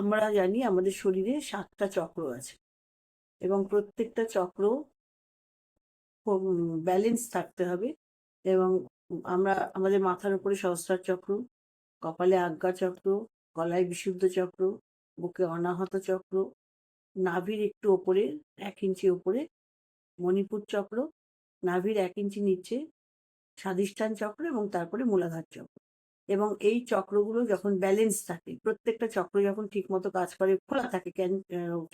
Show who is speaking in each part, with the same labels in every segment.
Speaker 1: আমরা জানি আমাদের শরীরে 7টা চক্র আছে এবং প্রত্যেকটা চক্র ব্যালেন্স থাকতে হবে। এবং আমরা আমাদের মাথার উপরে সহস্রার চক্র, কপালে আজ্ঞা চক্র, গলায় বিশুদ্ধ চক্র, বুকে অনাহত চক্র, নাভির একটু ওপরে 1 ইঞ্চি ওপরে মণিপুর চক্র, নাভির 1 ইঞ্চি নিচে স্বাধিষ্ঠান চক্র এবং তারপরে মূলাধার চক্র। এবং এই চক্রগুলো যখন ব্যালেন্স থাকে, প্রত্যেকটা চক্র যখন ঠিক মতো কাজ করে, খোলা থাকে,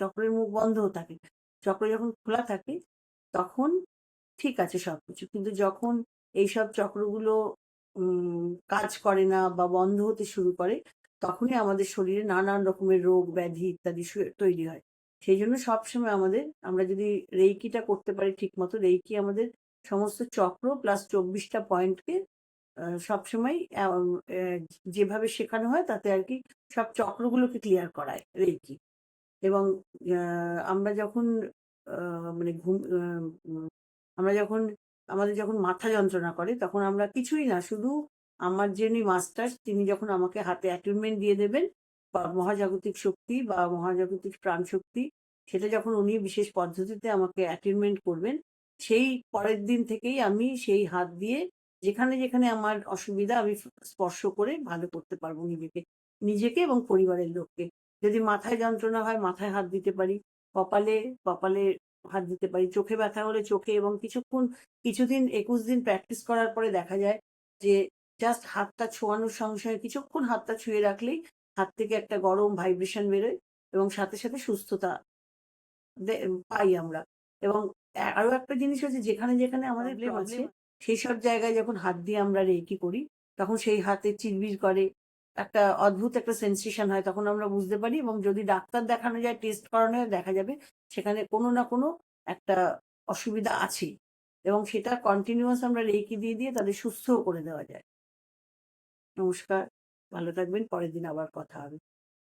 Speaker 1: চক্রের মুখ বন্ধও থাকে, চক্র যখন খোলা থাকে তখন ঠিক আছে সবকিছু। কিন্তু যখন এইসব চক্রগুলো কাজ করে না বা বন্ধ হতে শুরু করে, তখনই আমাদের শরীরে নানান রকমের রোগ ব্যাধি ইত্যাদি তৈরি হয়। সেই জন্য সবসময় আমরা যদি রেইকিটা করতে পারি ঠিক মতো, রেইকি আমাদের সমস্ত চক্র প্লাস 24টা পয়েন্টকে সবসময় যেভাবে শেখানো হয় তাতে আর কি সব চক্রগুলোকে ক্লিয়ার করায় রেইকি। এবং আমরা যখন মানে আমরা যখন আমাদের যখন মাথা যন্ত্রণা করে তখন আমরা কিছুই না, শুধু আমার যিনি মাস্টার তিনি যখন আমাকে হাতে অ্যাটুনমেন্ট দিয়ে দেবেন বা মহাজাগতিক শক্তি বা মহাজাগতিক প্রাণ শক্তি, সেটা যখন উনি বিশেষ পদ্ধতিতে আমাকে অ্যাটুনমেন্ট করবেন, সেই পরের দিন থেকেই আমি সেই হাত দিয়ে যেখানে যেখানে আমার অসুবিধা আমি স্পর্শ করে ভালো করতে পারবো নিজেকে, নিজেকে এবং পরিবারের লোককে। যদি মাথায় যন্ত্রণা হয় মাথায় হাত দিতে পারি, কপালে কপালে হাত দিতে পারি, চোখে ব্যথা হলে চোখে। এবং কিছুদিন 21 দিন প্র্যাকটিস করার পরে দেখা যায় যে জাস্ট হাতটা ছোঁয়ানোর সঙ্গে সঙ্গে কিছুক্ষণ হাতটা ছুঁয়ে রাখলেই হাত থেকে একটা গরম ভাইব্রেশন বেরোয় এবং সাথে সাথে সুস্থতা পাই আমরা। এবং আরো একটা জিনিস হচ্ছে, যেখানে যেখানে আমাদের প্রবলেম আছে সেই সব জায়গায় যখন হাত দিয়ে আমরা রেকি করি তখন সেই হাতে চিরবির করে, একটা অদ্ভুত একটা সেন্সেশন হয়, তখন আমরা বুঝতে পারি। এবং যদি ডাক্তার দেখানো যায়, টেস্ট করানো হয়, দেখা যাবে সেখানে কোনো না কোনো একটা অসুবিধা আছে এবং সেটা কন্টিনিউয়াস আমরা রেকি দিয়ে দিয়ে তাদের সুস্থও করে দেওয়া যায়। নমস্কার, ভালো থাকবেন, পরের দিন আবার কথা হবে।